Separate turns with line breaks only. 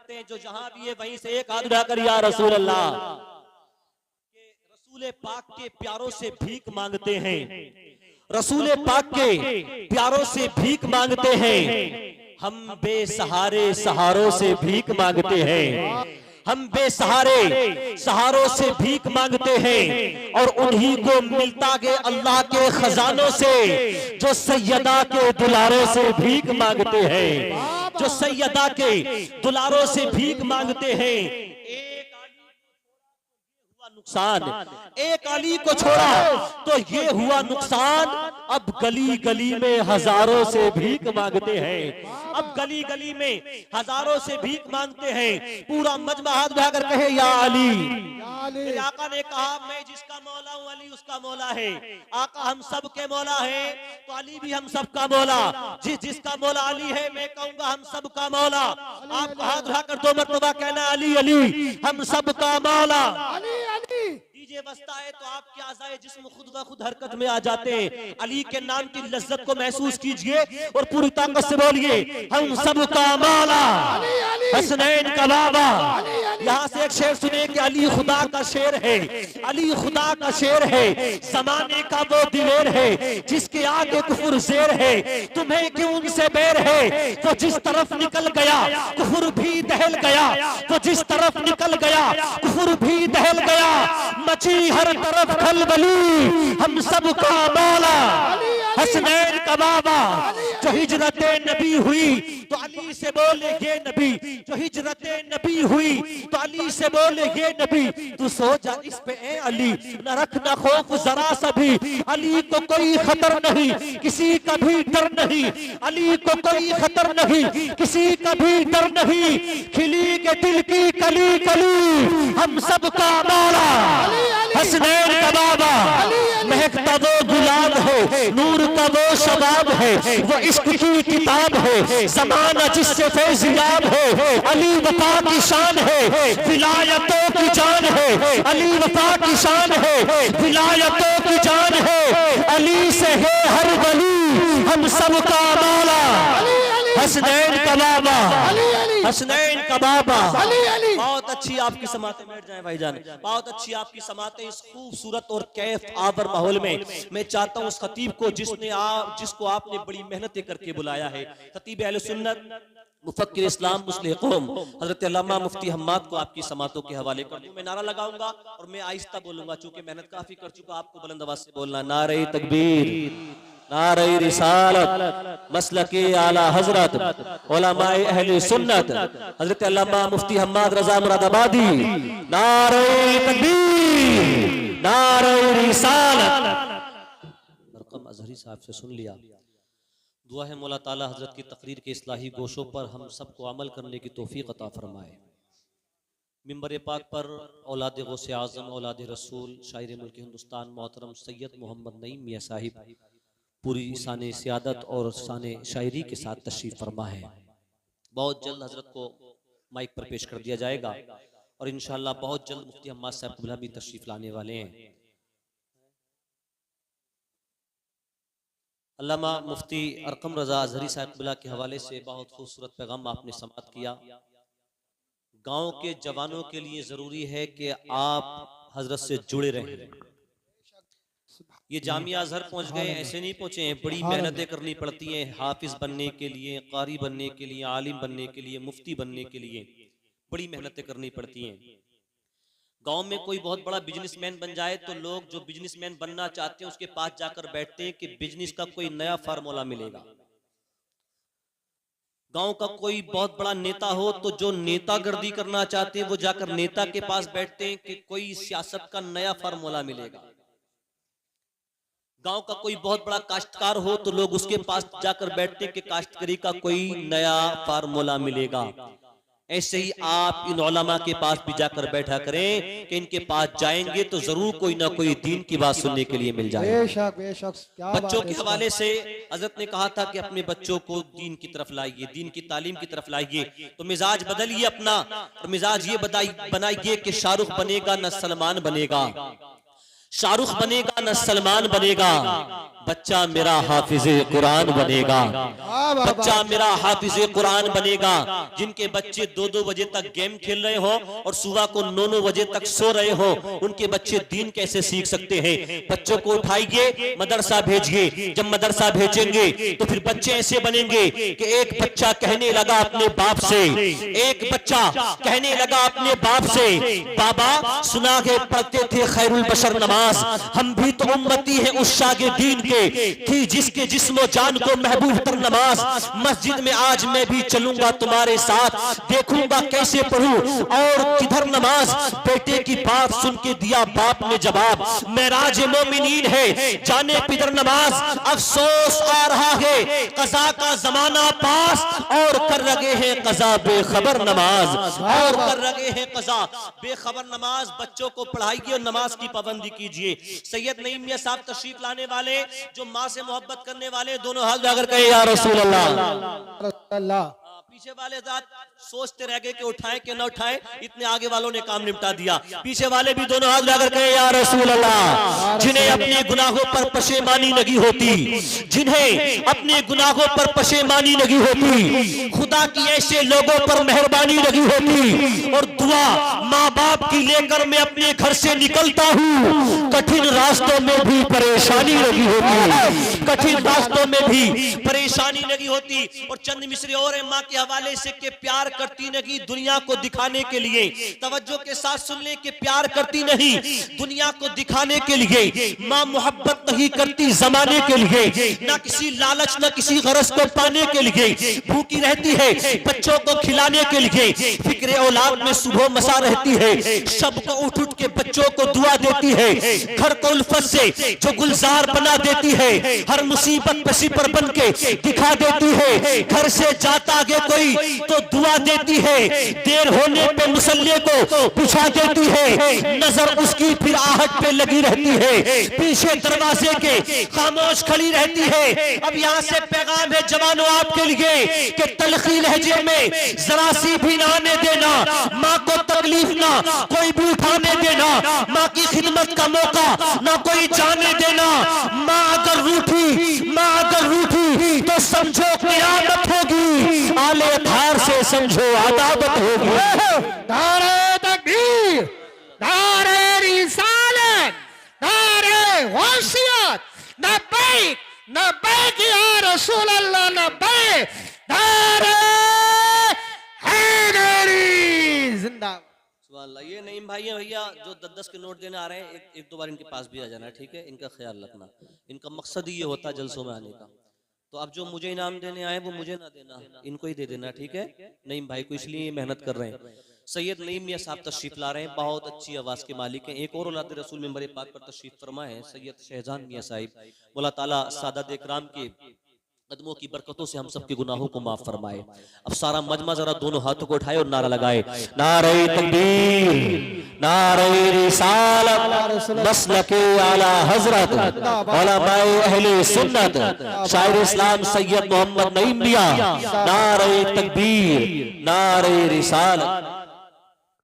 करते हैं जो जहां भी है वहीं से एक हाथ उठाकर या रसूल अल्लाह, रसूल पाक के प्यारों से भीख मांगते हैं, रसूल पाक के प्यारों से भीख मांगते हैं। हम बेसहारे सहारों से भीख मांगते हैं, हम बेसहारे सहारों से भीख मांगते हैं और उन्हीं को मिलता है अल्लाह के खजानों से जो सैयदा के दुलारों से भीख मांगते हैं, जो सैयदा के दुलारों से भीख मांगते हैं। नुकसान एक अली को छोड़ा तो ये हुआ नुकसान। अब गली गली में हजारों से भीख मांगते हैं, अब गली गली में हजारों से भीख मांगते हैं। पूरा मजमा हाथ उठाकर कहे या अली। मेरे आका ने कहा मैं जिसका मौला हूँ अली उसका मौला है। आका हम सब के मौला है तो अली भी हम सब का मौला। जिसका मौला अली है मैं कहूंगा हम सब का मौला। आप हाथ उठाकर 2 मरतबा कहना अली अली हम सब का मौला। डीजे बजता है तो आपके आज़ाए जिस्म खुद ब खुद हरकत में आ जाते हैं। अली के नाम की लज्जत को महसूस कीजिए और पूरी ताकत से बोलिए हम सब का मौला, हसनैन का बाबा। यहाँ से एक शेर सुने कि अली खुदा का शेर है, अली खुदा का शेर है, जमाने का वो दिलेर है जिसके आगे कुफर शेर है। तुम्हें क्यों उनसे बैर है, तो जिस तरफ निकल गया कुफर भी दहल गया, तो जिस तरफ निकल गया कुफर भी दहल गया। मची हर तरफ खलबली हम सब का मौला, हसनैन का बाबा। जो हिजरत नबी हुई तो अली से बोले ये नबी, जो हिजरत नबी हुई तो अली से बोले ये नबी। तू सो जा इस पे ए अली, न रखना खौफ जरा सा भी। अली को कोई खतर नहीं, किसी का भी डर नहीं। अली को कोई खतर नहीं, किसी का भी डर नहीं। खिली के दिल की कली कली हम सब का मौला, हसनैन का बाबा। महकता वो गुलाब है, नूर का वो शबाब है, वो इश्क की किताब है, ज़माना जिससे फैज़याब है। अली वफा की शान है, विलायतों की जान है। अली वफा की शान है, विलायतों की जान है। अली से है हर वली हम सब का मौला, हसनैन का बाबा, हसनैन का बाबा। बहुत अच्छी आपकी समातें, बैठ जाएं भाईजान। बहुत अच्छी आपकी समातें इस खूबसूरत और कैफ आवर माहौल में। मैं चाहता हूं उस खतीब को जिसको आपने बड़ी मेहनतें करके बुलाया है, खतीब अहले सुन्नत मुफक्किर इस्लाम मुस्लिह कौम हजरत अल्लामा मुफ्ती हम्माद को आपकी समातों के हवाले कर दूं। मैं नारा लगाऊंगा और मैं आहिस्ता बोलूंगा चूंकि मेहनत काफी कर चुका। आपको बुलंद आवाज से बोलना नारे तकबीर, नारे रिसालत, मसलके आला हजरत उलमाए अहले सुन्नत हजरत अल्लामा मुफ्ती हम्माद रजा मुरादाबादी। नारे तकबीर, नारे रिसालत। रकम अजहरी साहब से सुन लिया। दुआ है मौला ताला हजरत की तकरीर के इस्लाही गोशों पर हम सबको अमल करने की तौफीक अता फरमाए। मिंबर पाक पर औलाद गौसे आज़म, औलाद रसूल, शायर मुल्क हिंदुस्तान मोहतरम सैयद मोहम्मद नईम मियाँ साहिब पूरी शान सियादत और शान शायरी के साथ तशरीफ़ फरमा है। बहुत जल्द हजरत को माइक पर पेश कर दिया जाएगा और इंशाअल्लाह बहुत जल्द मुफ्ती हम्माद साहब क़िबला भी तशरीफ़ लाने वाले हैं। अल्लामा मुफ्ती अरकम रजा अजहरी साहब क़िबला के हवाले से बहुत खूबसूरत पैगाम आपने समाअत किया। गांव के जवानों के लिए ज़रूरी है कि आप हजरत से जुड़े रहें। ये जामिया अजहर पहुंच गए, ऐसे नहीं पहुंचे हैं। बड़ी मेहनतें करनी पड़ती हैं हाफिज बनने के लिए, कारी बनने के लिए, आलिम बनने के लिए, मुफ्ती बनने के लिए बड़ी मेहनतें करनी पड़ती हैं। गांव में कोई बहुत बड़ा बिजनेसमैन बन जाए तो लोग जो बिजनेसमैन बनना चाहते हैं उसके पास जाकर बैठते हैं कि बिजनेस का कोई नया फार्मूला मिलेगा। गांव का कोई बहुत बड़ा नेता हो तो जो नेतागिरी करना चाहते हैं वो जाकर नेता के पास बैठते हैं कि कोई सियासत का नया फार्मूला मिलेगा। गांव का कोई बहुत बड़ा काश्तकार हो तो लोग उसके पास जाकर बैठते हैं कि काश्तकारी का कोई नया फार्मूला मिलेगा। ऐसे ही आप इन उलमा के पास भी जाकर बैठा करें कि इनके पास जाएंगे तो जरूर कोई ना कोई दीन की बात सुनने के लिए मिल जाए। बच्चों के हवाले से हजरत ने कहा था कि अपने बच्चों को दीन की तरफ लाइए, दीन की तालीम की तरफ लाइए। तो मिजाज बदलिए अपना और मिजाज ये बनाइए कि शाहरुख बनेगा न सलमान बनेगा, शाहरुख बनेगा न सलमान बनेगा। बच्चा मेरा हाफिज़े कुरान बनेगा, बच्चा मेरा हाफिज़े कुरान बनेगा। जिनके बच्चे 2-2 बजे तक गेम खेल रहे हो और सुबह को 9-9 बजे तक सो रहे हो, उनके बच्चे दीन कैसे सीख सकते हैं? बच्चों को उठाइए, मदरसा भेजिए। जब मदरसा भेजेंगे तो फिर बच्चे ऐसे बनेंगे कि एक बच्चा कहने लगा अपने बाप से, एक बच्चा कहने लगा अपने बाप से, बाबा सुना के पढ़ते थे खैरुल बशर नमाज, हम भी तो उम्मती है उस शागिर्दीन के कि जिसके जिस्म जान को महबूब तर नमाज। मस्जिद में आज मैं भी चलूंगा तुम्हारे साथ, देखूंगा कैसे पढ़ूं और किधर नमाज। बेटे की बात सुन के दिया बाप ने जवाब, मेराज मोमिनीन है जाने पिदर नमाज। अफसोस आ रहा है कज़ा का जमाना पास, और कर रहे हैं कज़ा बेखबर नमाज, और कर रहे हैं कज़ा बेखबर नमाज। बच्चों को पढ़ाइए और नमाज की पाबंदी कीजिए। सैयद नईम मियां साहब तशरीफ लाने वाले, जो माँ से मोहब्बत करने वाले, दोनों हाथ जाकर कहे या रसूल अल्लाह। पीछे वाले जात सोचते रह गए कि उठाएं कि न उठाएं, इतने आगे वालों ने काम निपटा दिया। पीछे वाले भी दोनों हाथ जाकर कहे या रसूल अल्लाह। जिन्हें अपने गुनाहों पर पशेमानी लगी होती, जिन्हें अपने गुनाहों पर पशेमानी लगी होती, खुदा की ऐसे लोगों पर मेहरबानी लगी होती, और दुआ माँ बाप की लेकर मैं अपने घर से निकलता हूँ, कठिन रास्तों में भी परेशानी लगी होती, कठिन रास्तों में भी परेशानी लगी होती। और चंद मिसरे और माँ के हवाले से के प्यार करती नहीं दुनिया को दिखाने के लिए। तवज्जो के साथ सुन ले कि प्यार करती नहीं दुनिया को दिखाने के लिए, माँ मोहब्बत नहीं करती जमाने के लिए, ना किसी लालच ना किसी गरज को पाने के लिए, भूखी रहती है बच्चों को खिलाने के लिए, फिक्र औलाद में सुबह मसा रहती है, सबको उठ उठ के बच्चों को दुआ देती है, घर को उल्फत से जो गुलजार बना देती है, हर मुसीबत पे सिपर बन के दिखा देती है, घर से जाता आगे कोई तो दुआ देती है, देर होने पे मुसल्ले को बिछा देती है, नजर उसकी फिर आहट पे लगी रहती है, पीछे दरवाजे के खामोश खड़ी रहती है। अब यहाँ से पैगाम है जवानों आपके लिए कि तलखी लहजे में जरा सी भी ना आने देना, माँ को तकलीफ ना कोई भी उठाने देना, माँ की खिदमत का मौका ना कोई जाने देना। माँ अगर रूठी, माँ अगर रूठी तो समझो क़यामत होगी, आले धार से समझो अदावत होगी।
नारे तकबीर, नारे रिसालत, नारे वसीयत, लब्बैक लब्बैक या रसूल अल्लाह, लब्बैक, नारे हैदरी जिंदाबाद।
ये नईम भाई है भैया जो 10-10 के नोट देने आ रहे हैं, एक दो बार इनके पास भी आ जाना, ठीक है? इनका ख्याल रखना, इनका मकसद ही ये होता है जलसों में आने का। तो अब जो मुझे इनाम देने आए वो मुझे ना देना, इनको ही दे देना, ठीक है? नईम भाई को, इसलिए मेहनत कर रहे हैं। सैयद नईम मियां साहब तशरीफ ला रहे हैं, बहुत अच्छी आवाज के मालिक हैं। एक और औलाद रसूल मेंबर पाक पर तशरीफ फरमा है सैयद शहजान मियां साहिब। मौला ताला सादात इकराम के कदमों की बरकतों से हम सबके गुनाहों को माफ फरमाए। अब सारा मजमा जरा दोनों हाथों को उठाए और नारा लगाए, नारे तकबीर, नारे रिसालत, मसलके आला हजरत, उलमाए अहले सुन्नत, शायर इस्लाम सैयद मोहम्मद नईम मियां, नारे तकबीर, नारे रिसालत।